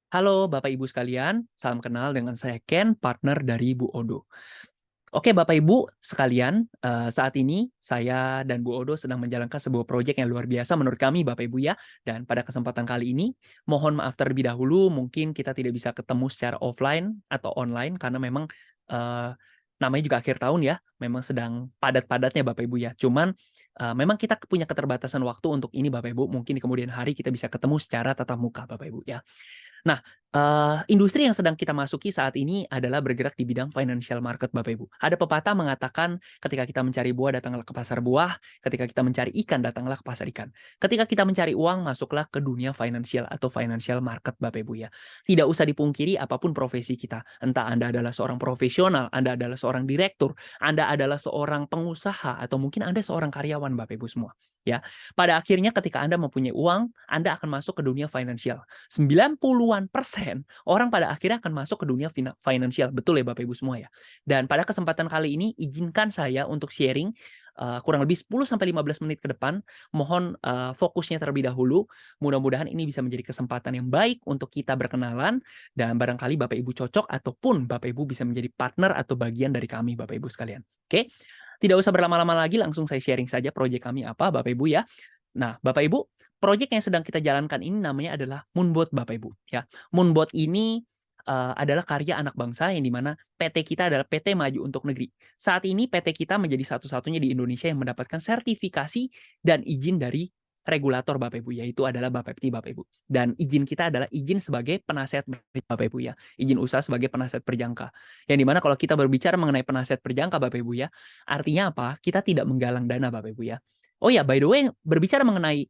Halo Bapak Ibu sekalian, salam kenal dengan saya Ken, partner dari Bu Odo. Oke Bapak Ibu sekalian, saat ini saya dan Bu Odo sedang menjalankan sebuah proyek yang luar biasa menurut kami Bapak Ibu ya. Dan pada kesempatan kali ini, mohon maaf terlebih dahulu mungkin kita tidak bisa ketemu secara offline atau online karena memang eee, namanya juga akhir tahun ya, memang sedang padat-padatnya Bapak Ibu ya. Cuman, memang kita punya keterbatasan waktu untuk ini Bapak Ibu, mungkin di kemudian hari kita bisa ketemu secara tatap muka Bapak Ibu ya. Nah, industri yang sedang kita masuki saat ini adalah bergerak di bidang financial market, Bapak Ibu. Ada pepatah mengatakan, ketika kita mencari buah, datanglah ke pasar buah. Ketika kita mencari ikan, datanglah ke pasar ikan. Ketika kita mencari uang, masuklah ke dunia financial atau financial market, Bapak Ibu ya. Tidak usah dipungkiri apapun profesi kita. Entah Anda adalah seorang profesional, Anda adalah seorang direktur, Anda adalah seorang pengusaha, atau mungkin Anda seorang karyawan, Bapak Ibu semua. Ya, pada akhirnya ketika Anda mempunyai uang, Anda akan masuk ke dunia financial. 90-an% orang pada akhirnya akan masuk ke dunia finansial. Betul ya Bapak Ibu semua ya? Dan pada kesempatan kali ini izinkan saya untuk sharing, kurang lebih 10 sampai 15 menit ke depan. Mohon, fokusnya terlebih dahulu. Mudah-mudahan ini bisa menjadi kesempatan yang baik untuk kita berkenalan dan barangkali Bapak Ibu cocok ataupun Bapak Ibu bisa menjadi partner atau bagian dari kami Bapak Ibu sekalian. Oke? Tidak usah berlama-lama lagi, langsung saya sharing saja proyek kami apa Bapak Ibu ya. Nah, Bapak Ibu, proyek yang sedang kita jalankan ini namanya adalah Moonbot Bapak Ibu ya. Moonbot ini adalah karya anak bangsa yang di mana PT kita adalah PT Maju Untuk Negeri. Saat ini PT kita menjadi satu-satunya di Indonesia yang mendapatkan sertifikasi dan izin dari regulator Bapak Ibu, yaitu adalah Bapepti Bapak Ibu. Dan izin kita adalah izin sebagai penasihat Bapak Ibu ya, izin usaha sebagai penasihat perjangka. Yang di mana kalau kita berbicara mengenai penasihat perjangka Bapak Ibu ya, artinya apa? Kita tidak menggalang dana Bapak Ibu ya. Oh ya, by the way, berbicara mengenai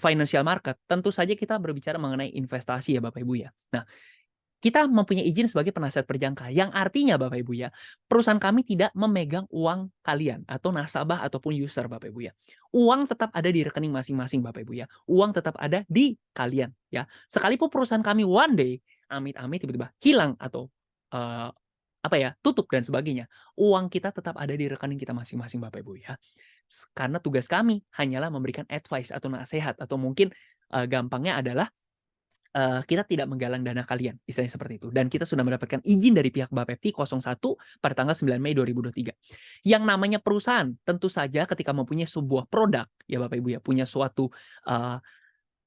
financial market, tentu saja kita berbicara mengenai investasi ya Bapak Ibu ya. Nah, kita mempunyai izin sebagai penasihat perjangka, yang artinya Bapak Ibu ya, perusahaan kami tidak memegang uang kalian atau nasabah ataupun user Bapak Ibu ya. Uang tetap ada di rekening masing-masing Bapak Ibu ya. Uang tetap ada di kalian ya. Sekalipun perusahaan kami one day, amit-amit tiba-tiba hilang atau eee, apa ya, tutup dan sebagainya, uang kita tetap ada di rekening kita masing-masing Bapak Ibu ya. Karena tugas kami hanyalah memberikan advice atau nasihat atau mungkin, gampangnya adalah kita tidak menggalang dana kalian, istilahnya seperti itu. Dan kita sudah mendapatkan izin dari pihak Bapepti 01 pada tanggal 9 Mei 2023. Yang namanya perusahaan, tentu saja ketika mempunyai sebuah produk, ya Bapak Ibu ya, punya suatu eee,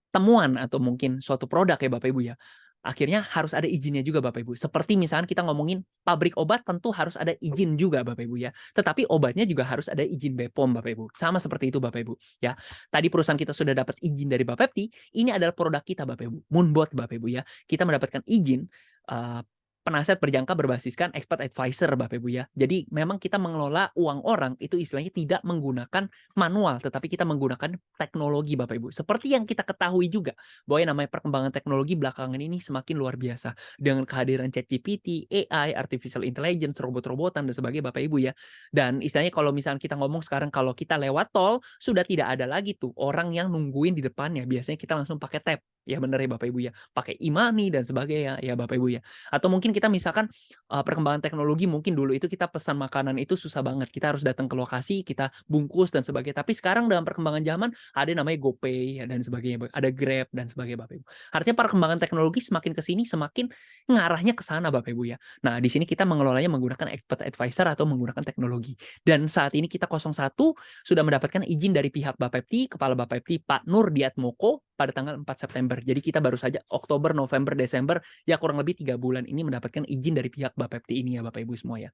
temuan atau mungkin suatu produk ya Bapak Ibu ya, akhirnya harus ada izinnya juga Bapak Ibu. Seperti misalkan kita ngomongin pabrik obat tentu harus ada izin juga Bapak Ibu ya. Tetapi obatnya juga harus ada izin BPOM Bapak Ibu. Sama seperti itu Bapak Ibu ya. Tadi perusahaan kita sudah dapat izin dari Bapepti, ini adalah produk kita Bapak Ibu, Moonbot Bapak Ibu ya. Kita mendapatkan izin, eee, penasihat berjangka berbasiskan expert advisor Bapak Ibu ya. Jadi memang kita mengelola uang orang itu istilahnya tidak menggunakan manual, tetapi kita menggunakan teknologi Bapak Ibu. Seperti yang kita ketahui juga bahwa yang namanya perkembangan teknologi belakangan ini semakin luar biasa. Dengan kehadiran ChatGPT, AI, artificial intelligence, robot-robotan dan sebagainya Bapak Ibu ya. Dan istilahnya kalau misalnya kita ngomong sekarang kalau kita lewat tol, sudah tidak ada lagi tuh orang yang nungguin di depannya. Biasanya kita langsung pakai tap. Ya bener ya Bapak Ibu ya. Pakai e-money dan sebagainya ya Bapak Ibu ya. Atau mungkin kita misalkan perkembangan teknologi mungkin dulu itu kita pesan makanan itu susah banget. Kita harus datang ke lokasi, kita bungkus dan sebagainya. Tapi sekarang dalam perkembangan zaman ada yang namanya GoPay ya dan sebagainya, ada Grab dan sebagainya Bapak Ibu. Artinya perkembangan teknologi semakin ke sini semakin ngarahnya ke sana Bapak Ibu ya. Nah, di sini kita mengelolanya menggunakan expert advisor atau menggunakan teknologi. Dan saat ini kita 01 sudah mendapatkan izin dari pihak Bapepti, Kepala Bapepti Pak Nur Diatmoko pada tanggal 4 September. Jadi kita baru saja Oktober, November, Desember, ya kurang lebih 3 bulan ini mendapatkan izin dari pihak Bapepti ini ya Bapak Ibu semua ya.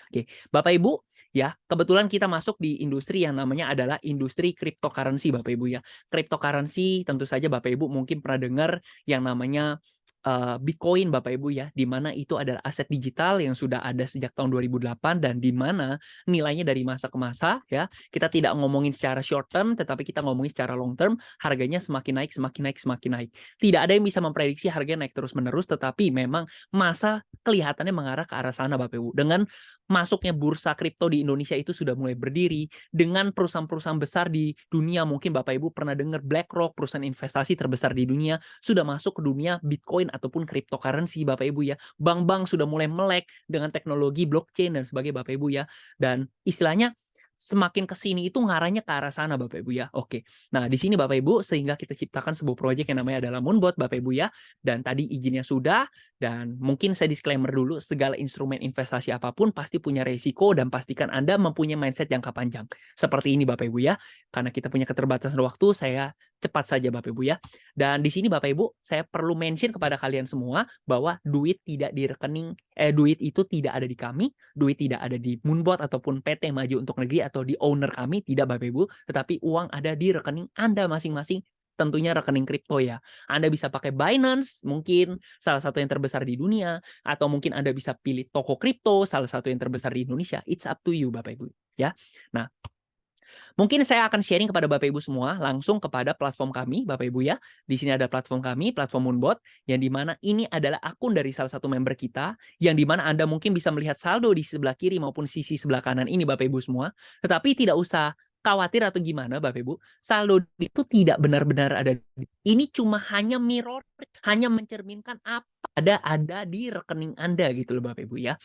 Oke, Bapak Ibu, ya, kebetulan kita masuk di industri yang namanya adalah industri cryptocurrency Bapak Ibu ya. Cryptocurrency tentu saja Bapak Ibu mungkin pernah dengar yang namanya Bitcoin Bapak Ibu ya, di mana itu adalah aset digital yang sudah ada sejak tahun 2008 dan di mana nilainya dari masa ke masa ya. Kita tidak ngomongin secara short term, tetapi kita ngomongin secara long term, harganya semakin naik, semakin naik, semakin naik. Tidak ada yang bisa memprediksi harganya naik terus-menerus, tetapi memang masa kelihatannya mengarah ke arah sana Bapak Ibu. Dengan masuknya bursa kripto di Indonesia itu sudah mulai berdiri dengan perusahaan-perusahaan besar di dunia, mungkin Bapak Ibu pernah dengar BlackRock, perusahaan investasi terbesar di dunia sudah masuk ke dunia Bitcoin ataupun cryptocurrency Bapak Ibu ya. Bank-bank sudah mulai melek dengan teknologi blockchain dan sebagainya Bapak Ibu ya. Dan istilahnya semakin ke sini itu ngarahnya ke arah sana Bapak Ibu ya. Oke. Nah, di sini Bapak Ibu sehingga kita ciptakan sebuah proyek yang namanya adalah Moonbot Bapak Ibu ya. Dan tadi izinnya sudah, dan mungkin saya disclaimer dulu, segala instrumen investasi apapun pasti punya resiko dan pastikan Anda mempunyai mindset jangka panjang. Seperti ini Bapak Ibu ya. Karena kita punya keterbatasan waktu, saya cepat saja Bapak Ibu ya. Dan di sini Bapak Ibu, saya perlu mention kepada kalian semua bahwa duit tidak di rekening, duit itu tidak ada di kami, duit tidak ada di Moonbot ataupun PT Maju Untuk Negeri atau di owner kami, tidak Bapak Ibu, tetapi uang ada di rekening Anda masing-masing, tentunya rekening kripto ya. Anda bisa pakai Binance, mungkin salah satu yang terbesar di dunia, atau mungkin Anda bisa pilih toko kripto, salah satu yang terbesar di Indonesia. It's up to you Bapak Ibu ya. Nah, mungkin saya akan sharing kepada Bapak Ibu semua langsung kepada platform kami, Bapak Ibu ya. Di sini ada platform kami, platform Moonbot, yang dimana ini adalah akun dari salah satu member kita, yang dimana Anda mungkin bisa melihat saldo di sebelah kiri maupun sisi sebelah kanan ini Bapak Ibu semua. Tetapi tidak usah khawatir atau gimana Bapak Ibu, saldo itu tidak benar-benar ada. Ini cuma hanya mirror, hanya mencerminkan apa ada di rekening Anda gitu loh Bapak Ibu ya.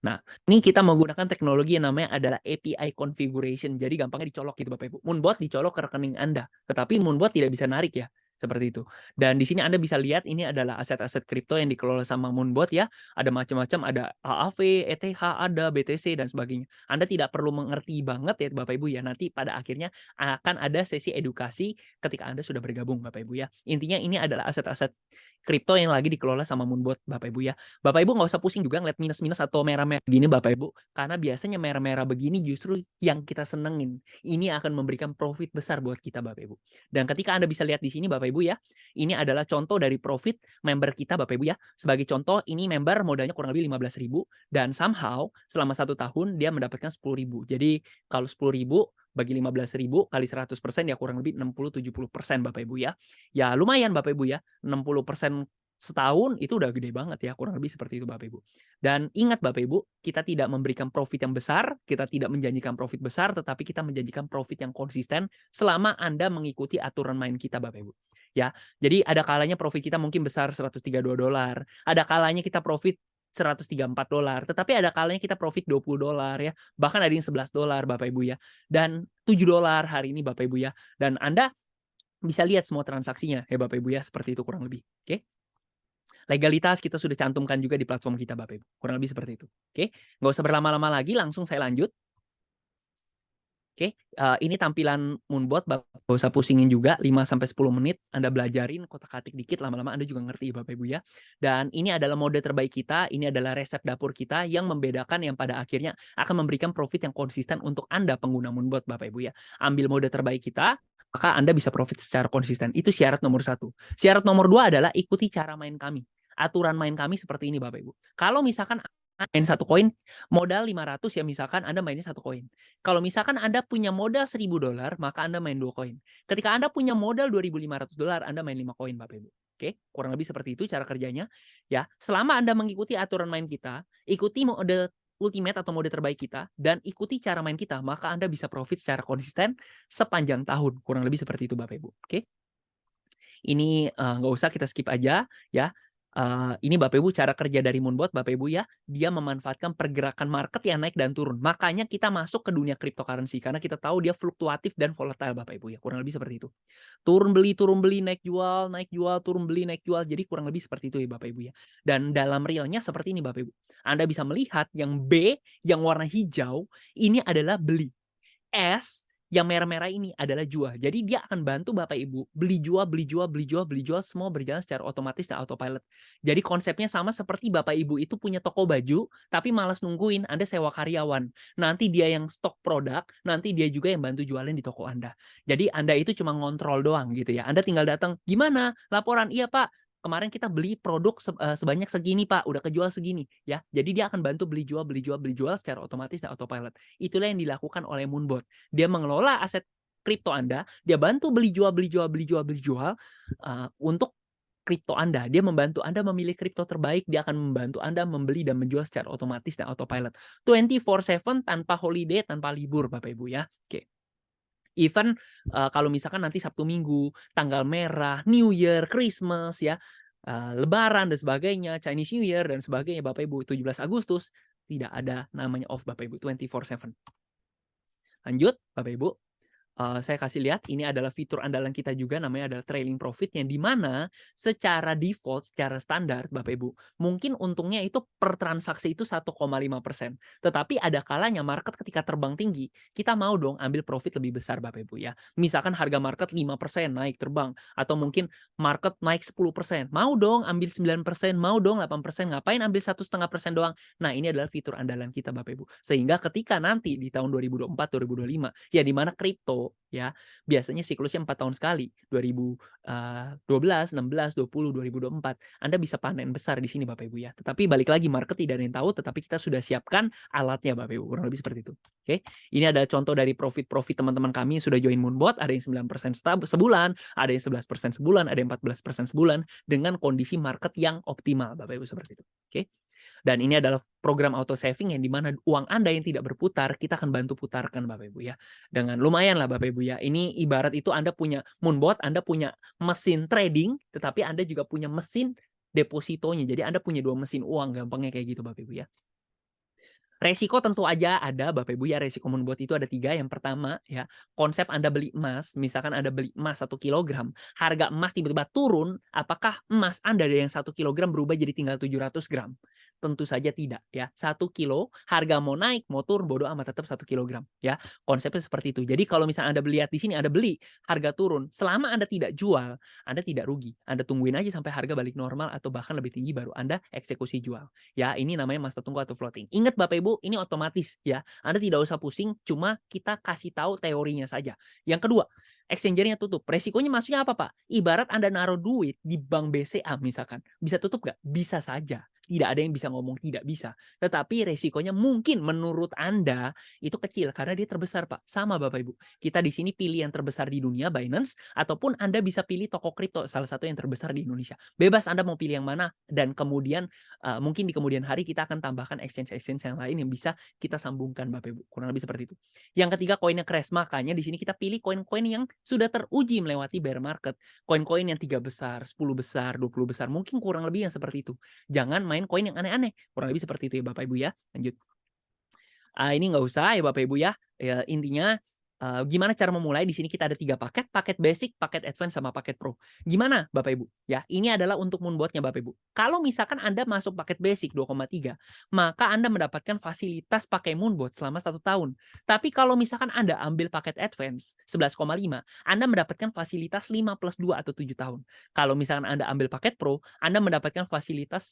Nah, ini kita menggunakan teknologi yang namanya adalah API configuration. Jadi gampangnya dicolok gitu Bapak Ibu. Moonbot dicolok ke rekening Anda, tetapi Moonbot tidak bisa narik ya. Seperti itu. Dan di sini Anda bisa lihat ini adalah aset-aset kripto yang dikelola sama Moonbot ya. Ada macam-macam, ada AAV, ETH, ada BTC dan sebagainya. Anda tidak perlu mengerti banget ya Bapak Ibu ya. Nanti pada akhirnya akan ada sesi edukasi ketika Anda sudah bergabung Bapak Ibu ya. Intinya ini adalah aset-aset kripto yang lagi dikelola sama Moonbot Bapak Ibu ya. Bapak Ibu nggak usah pusing juga ngeliat minus-minus atau merah-merah begini Bapak Ibu. Karena biasanya merah-merah begini justru yang kita senengin. Ini akan memberikan profit besar buat kita Bapak Ibu. Dan ketika Anda bisa lihat di sini Bapak Ibu ya, ini adalah contoh dari profit member kita Bapak Ibu ya. Sebagai contoh ini member modalnya kurang lebih 15.000 dan somehow selama 1 tahun dia mendapatkan 10.000. Jadi kalau 10.000 bagi 15.000 kali 100% ya kurang lebih 60-70% Bapak Ibu ya. Ya lumayan Bapak Ibu ya, 60% setahun itu udah gede banget ya, kurang lebih seperti itu Bapak Ibu. Dan ingat Bapak Ibu, kita tidak memberikan profit yang besar, kita tidak menjanjikan profit besar, tetapi kita menjanjikan profit yang konsisten selama Anda mengikuti aturan main kita Bapak Ibu. Ya, jadi ada kalanya profit kita mungkin besar $132, ada kalanya kita profit $134, tetapi ada kalanya kita profit $20 ya, bahkan ada yang $11 Bapak Ibu ya, dan $7 hari ini Bapak Ibu ya, dan Anda bisa lihat semua transaksinya ya Bapak Ibu ya, seperti itu kurang lebih. Oke. Legalitas kita sudah cantumkan juga di platform kita Bapak Ibu. Kurang lebih seperti itu. Oke. Nggak usah berlama-lama lagi, langsung saya lanjut. Oke, ini tampilan Moonbot, Bapak nggak usah pusingin juga, 5-10 menit Anda belajarin, kotak-katik dikit, lama-lama Anda juga ngerti Bapak Ibu ya. Dan ini adalah mode terbaik kita, ini adalah resep dapur kita yang membedakan yang pada akhirnya akan memberikan profit yang konsisten untuk Anda pengguna Moonbot Bapak Ibu ya. Ambil mode terbaik kita, maka Anda bisa profit secara konsisten. Itu syarat nomor 1. Syarat nomor 2 adalah ikuti cara main kami. Aturan main kami seperti ini Bapak Ibu. Kalau misalkan main 1 koin, modal 500 ya misalkan Anda mainnya 1 koin. Kalau misalkan Anda punya modal $1.000, maka Anda main 2 koin. Ketika Anda punya modal $2.500, Anda main 5 koin Bapak Ibu. Oke, kurang lebih seperti itu cara kerjanya. Ya, selama Anda mengikuti aturan main kita, ikuti mode ultimate atau mode terbaik kita, dan ikuti cara main kita, maka Anda bisa profit secara konsisten sepanjang tahun. Kurang lebih seperti itu Bapak Ibu. Oke. Ini nggak usah kita skip aja ya. Ini Bapak Ibu cara kerja dari Moonbot Bapak Ibu ya. Dia memanfaatkan pergerakan market yang naik dan turun. Makanya kita masuk ke dunia cryptocurrency karena kita tahu dia fluktuatif dan volatile Bapak Ibu ya. Kurang lebih seperti itu. Turun beli, naik jual, turun beli, naik jual. Jadi kurang lebih seperti itu ya Bapak Ibu ya. Dan dalam realnya seperti ini Bapak Ibu. Anda bisa melihat yang B yang warna hijau ini adalah beli. S yang merah-merah ini adalah jual. Jadi dia akan bantu Bapak Ibu beli jual semua berjalan secara otomatis dan autopilot. Jadi konsepnya sama seperti Bapak Ibu itu punya toko baju tapi malas nungguin Anda sewa karyawan. Nanti dia yang stok produk, nanti dia juga yang bantu jualin di toko Anda. Jadi Anda itu cuma ngontrol doang gitu ya. Anda tinggal datang, "Gimana? Laporan?" "Iya, Pak. Kemarin kita beli produk sebanyak segini, Pak. Udah kejual segini." Ya. Jadi dia akan bantu beli jual secara otomatis dan autopilot. Itulah yang dilakukan oleh Moonbot. Dia mengelola aset kripto Anda, dia bantu beli jual untuk kripto Anda. Dia membantu Anda memilih kripto terbaik, dia akan membantu Anda membeli dan menjual secara otomatis dan autopilot. 24/7 tanpa holiday, tanpa libur Bapak Ibu ya. Oke. Even kalau misalkan nanti Sabtu Minggu, tanggal merah, New Year, Christmas ya, Lebaran dan sebagainya, Chinese New Year dan sebagainya Bapak Ibu, 17 Agustus tidak ada namanya off Bapak Ibu, 24/7. Lanjut, Bapak Ibu. Saya kasih lihat, ini adalah fitur andalan kita juga namanya adalah trailing profit yang di mana secara default, secara standar Bapak Ibu, mungkin untungnya itu per transaksi itu 1,5%. Tetapi ada kalanya market ketika terbang tinggi, kita mau dong ambil profit lebih besar Bapak Ibu ya. Misalkan harga market 5% naik terbang atau mungkin market naik 10%. Mau dong ambil 9%, mau dong 8%, ngapain ambil 1,5% doang? Nah, ini adalah fitur andalan kita Bapak Ibu. Sehingga ketika nanti di tahun 2024, 2025 ya di mana kripto ya biasanya siklusnya 4 tahun sekali 2012, 16, 20, 2024 Anda bisa panen besar di sini Bapak Ibu ya. Tetapi balik lagi market tidak ada yang tahu tetapi kita sudah siapkan alatnya Bapak Ibu kurang lebih seperti itu. Oke. Ini ada contoh dari profit teman-teman kami yang sudah join Moonbot, ada yang 9% sebulan, ada yang 11% sebulan, ada yang 14% sebulan dengan kondisi market yang optimal Bapak Ibu seperti itu. Oke. Dan ini adalah program auto saving yang dimana uang Anda yang tidak berputar, kita akan bantu putarkan Bapak Ibu ya. Dengan lumayan lah Bapak Ibu ya. Ini ibarat itu Anda punya Moonbot, Anda punya mesin trading, tetapi Anda juga punya mesin depositonya. Jadi Anda punya 2 mesin uang, gampangnya kayak gitu Bapak Ibu ya. Resiko tentu aja ada Bapak Ibu ya, resiko Moonbot itu ada 3. Yang pertama ya, konsep Anda beli emas, misalkan Anda beli emas 1 kilogram, harga emas tiba-tiba turun, apakah emas Anda dari yang 1 kilogram berubah jadi tinggal 700 gram? Tentu saja tidak ya. 1 kilo, harga mau naik, mau turun, bodo amat tetap 1 kilogram ya. Konsepnya seperti itu. Jadi kalau misalnya Anda lihat di sini, Anda beli, harga turun, selama Anda tidak jual, Anda tidak rugi. Anda tungguin aja sampai harga balik normal atau bahkan lebih tinggi baru Anda eksekusi jual. Ya, ini namanya mas tertunggu atau floating. Ingat Bapak Ibu, ini otomatis ya. Anda tidak usah pusing, cuma kita kasih tahu teorinya saja. Yang kedua, exchanger-nya tutup. Resikonya maksudnya apa, Pak? Ibarat Anda naruh duit di bank BCA misalkan, bisa tutup nggak? Bisa saja. Tidak ada yang bisa ngomong tidak bisa. Tetapi resikonya mungkin menurut Anda itu kecil karena dia terbesar, Pak. Sama Bapak Ibu. Kita di sini pilih yang terbesar di dunia, Binance, ataupun Anda bisa pilih toko kripto salah satu yang terbesar di Indonesia. Bebas Anda mau pilih yang mana dan kemudian mungkin di kemudian hari kita akan tambahkan exchange yang lain yang bisa kita sambungkan Bapak Ibu. Kurang lebih seperti itu. Yang ketiga koinnya crash, makanya di sini kita pilih koin-koin yang sudah teruji melewati bear market. Koin-koin yang 3 besar, 10 besar, 20 besar, mungkin kurang lebih yang seperti itu. Jangan main koin yang aneh-aneh. Kurang lebih seperti itu ya Bapak Ibu ya. Lanjut. Ini nggak usah ya Bapak Ibu ya. Intinya gimana cara memulai? Di sini kita ada 3 paket, paket basic, paket advance, sama paket pro. Gimana Bapak Ibu? Ya, ini adalah untuk Moonbot-nya Bapak Ibu. Kalau misalkan Anda masuk paket basic 2,3, maka Anda mendapatkan fasilitas pakai Moonbot selama 1 tahun. Tapi kalau misalkan Anda ambil paket advance 11,5, Anda mendapatkan fasilitas 5 plus 2 atau 7 tahun. Kalau misalkan Anda ambil paket pro, Anda mendapatkan fasilitas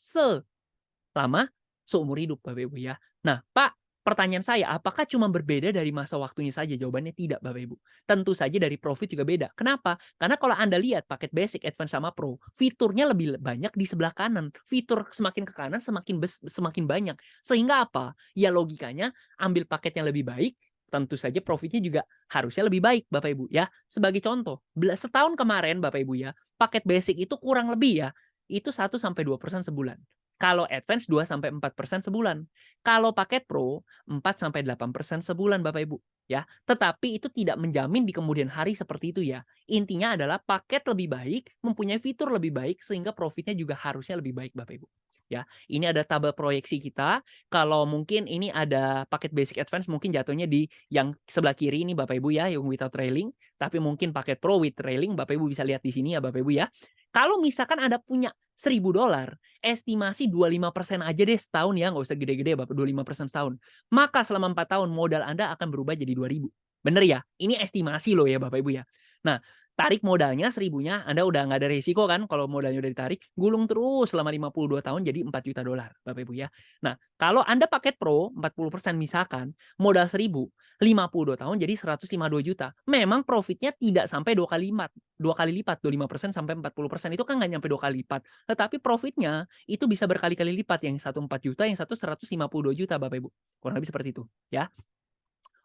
selama seumur hidup Bapak Ibu ya. Nah, Pak, pertanyaan saya, apakah cuma berbeda dari masa waktunya saja? Jawabannya tidak, Bapak Ibu. Tentu saja dari profit juga beda. Kenapa? Karena kalau Anda lihat paket basic, advance, sama pro, fiturnya lebih banyak di sebelah kanan. Fitur semakin ke kanan semakin banyak. Sehingga apa? Ya logikanya ambil paket yang lebih baik, tentu saja profitnya juga harusnya lebih baik, Bapak Ibu ya. Sebagai contoh, setahun kemarin Bapak Ibu ya, paket basic itu kurang lebih ya, itu 1-2% sebulan. Kalau advance 2-4% sebulan. Kalau paket pro 4-8% sebulan Bapak Ibu ya. Tetapi itu tidak menjamin di kemudian hari seperti itu ya. Intinya adalah paket lebih baik, mempunyai fitur lebih baik sehingga profitnya juga harusnya lebih baik Bapak Ibu. Ya, ini ada tabel proyeksi kita. Kalau mungkin ini ada paket basic advance mungkin jatuhnya di yang sebelah kiri ini Bapak Ibu ya, yang without trailing. Tapi mungkin paket pro with trailing Bapak Ibu bisa lihat di sini ya Bapak Ibu ya. Kalau misalkan Anda punya $1.000, estimasi 25% aja deh setahun ya, nggak usah gede-gede Bapak, 25% setahun. Maka selama 4 tahun modal Anda akan berubah jadi 2.000. Bener ya? Ini estimasi loh ya Bapak Ibu ya. Nah, tarik modalnya 1.000-nya, Anda udah nggak ada risiko kan kalau modalnya udah ditarik, gulung terus selama 52 tahun jadi $4 juta Bapak Ibu ya. Nah, kalau Anda paket pro 40% misalkan, modal 1.000, 52 tahun jadi 152 juta. Memang profitnya tidak sampai 2 kali lipat, 25% sampai 40% itu kan nggak nyampe 2 kali lipat. Tetapi profitnya itu bisa berkali-kali lipat, yang satu 4 juta, yang satu 152 juta Bapak Ibu. Kurang lebih seperti itu ya.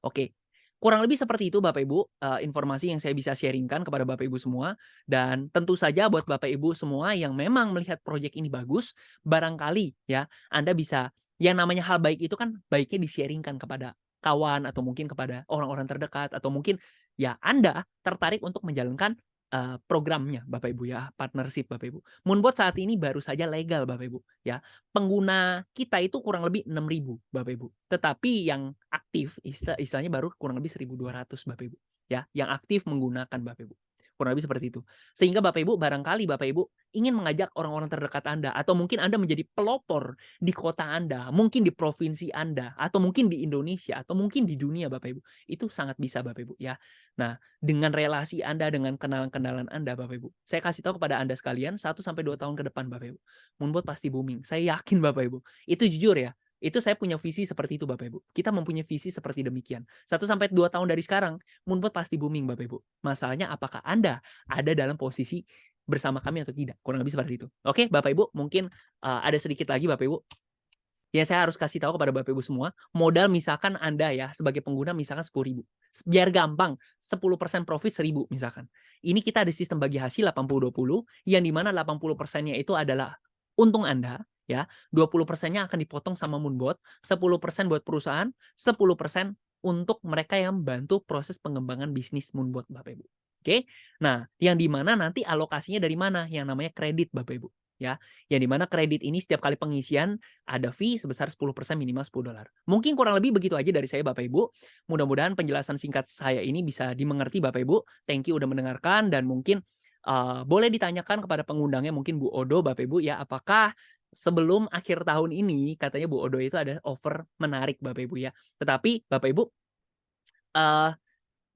Oke. Kurang lebih seperti itu Bapak Ibu, informasi yang saya bisa sharingkan kepada Bapak Ibu semua. Dan tentu saja buat Bapak Ibu semua yang memang melihat proyek ini bagus, barangkali ya Anda bisa, yang namanya hal baik itu kan baiknya di-sharingkan kepada kawan atau mungkin kepada orang-orang terdekat atau mungkin ya Anda tertarik untuk menjalankan programnya Bapak Ibu ya, partnership Bapak Ibu. Moonbot saat ini baru saja legal Bapak Ibu ya. Pengguna kita itu kurang lebih 6.000 Bapak Ibu. Tetapi yang aktif istilahnya baru kurang lebih 1.200 Bapak Ibu ya, yang aktif menggunakan Bapak Ibu. Kurang lebih seperti itu. Sehingga Bapak Ibu barangkali Bapak Ibu ingin mengajak orang-orang terdekat Anda atau mungkin Anda menjadi pelopor di kota Anda, mungkin di provinsi Anda atau mungkin di Indonesia atau mungkin di dunia Bapak Ibu. Itu sangat bisa Bapak Ibu ya. Nah, dengan relasi Anda, dengan kenalan-kenalan Anda Bapak Ibu. Saya kasih tahu kepada Anda sekalian 1 sampai 2 tahun ke depan Bapak Ibu. Moonbot pasti booming. Saya yakin Bapak Ibu. Itu jujur ya. Itu saya punya visi seperti itu Bapak Ibu. Kita mempunyai visi seperti demikian. 1 sampai 2 tahun dari sekarang, Moonbot pasti booming Bapak Ibu. Masalahnya apakah Anda ada dalam posisi bersama kami atau tidak? Kurang lebih seperti itu. Oke, Bapak Ibu, mungkin ada sedikit lagi Bapak Ibu. Ya saya harus kasih tahu kepada Bapak Ibu semua, modal misalkan Anda ya sebagai pengguna misalkan 10.000. Biar gampang, 10% profit 1.000 misalkan. Ini kita ada sistem bagi hasil 80-20 yang dimana 80%-nya itu adalah untung Anda ya, 20%-nya akan dipotong sama Moonbot, 10% buat perusahaan, 10% untuk mereka yang membantu proses pengembangan bisnis Moonbot Bapak Ibu. Oke. Nah, yang dimana nanti alokasinya dari mana? Yang namanya kredit Bapak Ibu ya. Yang dimana kredit ini setiap kali pengisian ada fee sebesar 10% minimal $10. Mungkin kurang lebih begitu aja dari saya Bapak Ibu. Mudah-mudahan penjelasan singkat saya ini bisa dimengerti Bapak Ibu. Thank you udah mendengarkan dan mungkin boleh ditanyakan kepada pengundangnya mungkin Bu Odo Bapak Ibu ya, apakah sebelum akhir tahun ini katanya Bu Odo itu ada offer menarik Bapak Ibu ya. Tetapi Bapak Ibu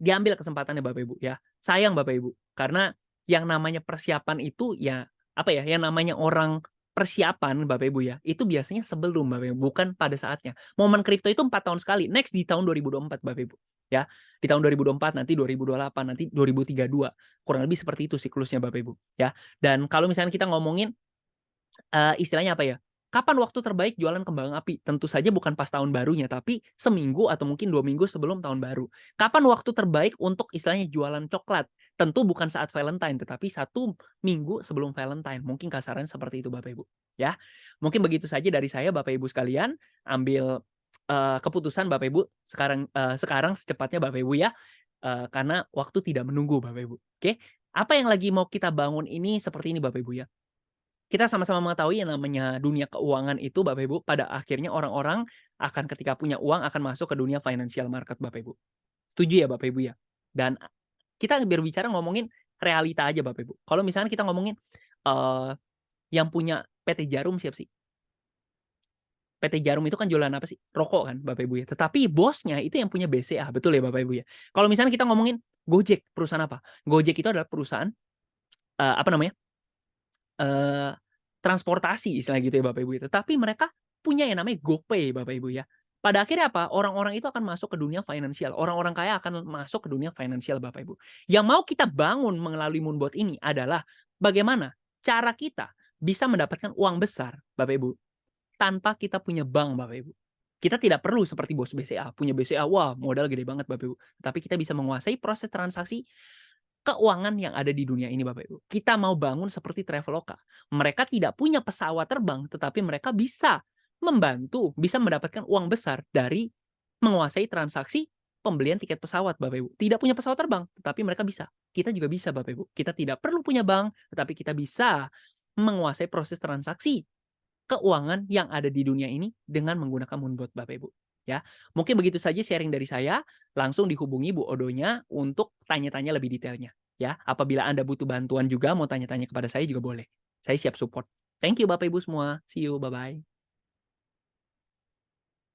diambil kesempatannya Bapak Ibu ya. Sayang Bapak Ibu, karena yang namanya persiapan itu ya apa ya, yang namanya orang persiapan Bapak Ibu ya, itu biasanya sebelum Bapak Ibu, bukan pada saatnya. Momen kripto itu 4 tahun sekali, next di tahun 2024 Bapak Ibu ya. Di tahun 2024, nanti 2028, nanti 2032. Kurang lebih seperti itu siklusnya Bapak Ibu ya. Dan kalau misalnya kita ngomongin istilahnya apa ya, kapan waktu terbaik jualan kembang api? Tentu saja bukan pas tahun barunya, tapi seminggu atau mungkin 2 minggu sebelum tahun baru. Kapan waktu terbaik untuk istilahnya jualan coklat? Tentu bukan saat Valentine, tetapi 1 minggu sebelum Valentine. Mungkin kasarannya seperti itu Bapak Ibu, ya. Mungkin begitu saja dari saya Bapak Ibu sekalian, ambil, keputusan Bapak Ibu sekarang secepatnya Bapak Ibu ya, karena waktu tidak menunggu Bapak Ibu, oke? Apa yang lagi mau kita bangun ini seperti ini Bapak Ibu ya. Kita sama-sama mengetahui yang namanya dunia keuangan itu Bapak Ibu, pada akhirnya orang-orang akan ketika punya uang akan masuk ke dunia financial market Bapak Ibu. Setuju ya Bapak Ibu ya? Dan kita berbicara ngomongin realita aja Bapak Ibu. Kalau misalnya kita ngomongin, yang punya PT Jarum siapa sih? PT Jarum itu kan jualan apa sih? Rokok kan Bapak Ibu ya. Tetapi bosnya itu yang punya BCA, betul ya Bapak Ibu ya? Kalau misalnya kita ngomongin Gojek, perusahaan apa? Gojek itu adalah perusahaan, apa namanya, Eee, transportasi istilah gitu ya Bapak Ibu itu. Tapi mereka punya yang namanya GoPay Bapak Ibu ya. Pada akhirnya apa? Orang-orang itu akan masuk ke dunia finansial, orang-orang kaya akan masuk ke dunia finansial Bapak Ibu. Yang mau kita bangun melalui Moonbot ini adalah bagaimana cara kita bisa mendapatkan uang besar Bapak Ibu, tanpa kita punya bank Bapak Ibu. Kita tidak perlu seperti bos BCA, punya BCA, wah modal gede banget Bapak Ibu. Tapi kita bisa menguasai proses transaksi keuangan yang ada di dunia ini Bapak Ibu. Kita mau bangun seperti Traveloka. Mereka tidak punya pesawat terbang, tetapi mereka bisa membantu, bisa mendapatkan uang besar dari menguasai transaksi pembelian tiket pesawat Bapak Ibu. Tidak punya pesawat terbang, tetapi mereka bisa. Kita juga bisa Bapak Ibu. Kita tidak perlu punya bank, tetapi kita bisa menguasai proses transaksi keuangan yang ada di dunia ini dengan menggunakan Moonbot Bapak Ibu. Ya, mungkin begitu saja sharing dari saya. Langsung dihubungi Bu Odonya untuk tanya-tanya lebih detailnya. Ya, apabila Anda butuh bantuan juga mau tanya-tanya kepada saya juga boleh. Saya siap support. Thank you Bapak Ibu semua. See you, bye-bye.